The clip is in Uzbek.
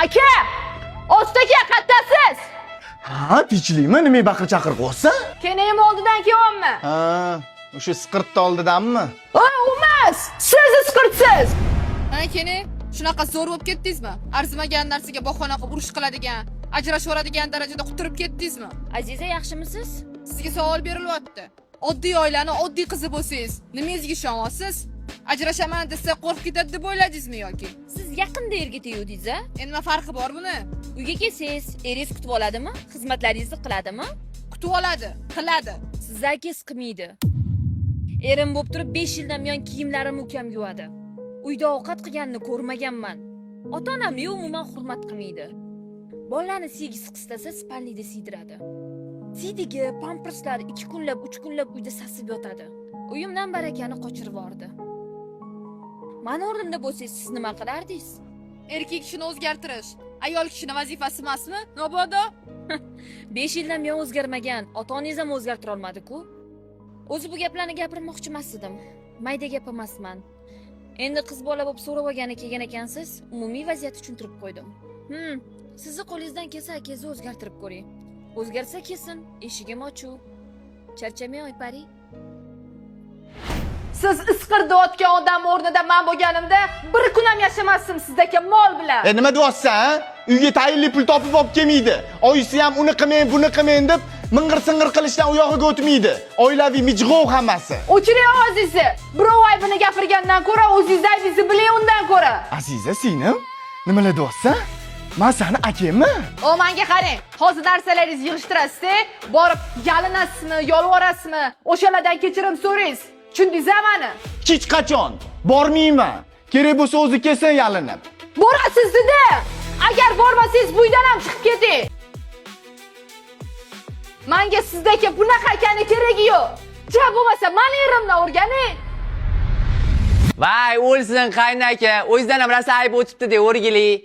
Aka! Ostaga qattasiz. Ha, tinchlikmi? Nima baqir chaqir qo'ysa? Kenayim oldidan kelyapmi? Ha, o'sha sqirtni oldidanmi? Ha, emas. Siz isqirtsiz. Ha, kene, shunaqa zo'r bo'lib ketdingizmi? Arzimagan narsaga bahona qilib urush qiladigan, ajrashaveradigan darajada quturib ketdingizmi? Aziza, yaxshimisiz? Sizga savol berilyapti. Oddiy oilani oddiy qizi bo'lsangiz, nimangizga ishonyapsiz? Ajrashaman desa qo'rqib ketadi deb o'yladingizmi yoki? Siz yaqinda erga tegdingiz-a? Endi nima farqi bor buni? Uyga kelsangiz, eringiz kutib oladimi? Xizmatlaringizni qiladimi? Kutib oladi, qiladi. Sizni akangiz qilmaydi. Erim bo'lib turib 5 yildan buyon kiyimlarimni ukam yuvadi. Uyda ovqat qilganini ko'rmaganman. Ota-onam umuman hurmat qilmaydi. Bolalarni siygisi qistasa spalnida siydiradi. Siydigi, pamperslar 2 kunlab, 3 kunlab uyda sasib yotadi. Uyimdan barakani qochirib yubordi. Mani o'rnimda bo'lsangiz, siz nima qilardingiz? Erkak kishini o'zgartirish ayol kishini vazifasi emasmi? Mabodo? 5 yildan buyon o'zgarmagan, ota-onangiz ham o'zgartira olmadi-ku. O'zi bu gaplarni gapirmoqchi emas edim. Mayda gap emasman. Endi qiz bola bo'lib so'rab olgani kelgan ekansiz, umumiy vaziyatni tushuntirib qo'ydim. Sizni qo'lingizdan kelsa akangizni o'zgartirib ko'ring. O'zgarsa kelsin, eshigim ochiq. Charchamay Oypari. Siz isqirda o'tgan odam o'rnida men bo'lganimda bir kun ham yashamasdim sizdagi mol bilan. Nima deyapsan? Uyga tayinli pul topib olib kelmaydi. Oyisi ham uni qilmang, buni qilmang deb ming'ir-sing'ir qilishdan u yog'iga o'tmaydi. Oilaviy mijg'ov hammasi. O'chiring ovozingizni. Birov aybini gapirgandan ko'ra o'zingiz aybingizni biling undan ko'ra. Aziza, singlim, nimalar deyapsan? Men seni akangmi? O menga qarang. Hozir narsalaringizni yig'ishtirasiz, borib yalinasizmi, yolvorasizmi, o'shalardan kechirim so'raysiz. Tushundingizmi meni? Hech qachon bormayman. Kerak bo'lsa o'zi kelsin yalinib. Borasiz dedi. Agar bormasangiz bu uydan ham chiqib keting. Menga sizdagi bunaqa akani keragi yo'q. Ja bo'lmasa meni erimdan o'rganing. Vay, o'lsin qaynaka. O'zidan ham rosa ayb o'tibdi deb o'rgiling.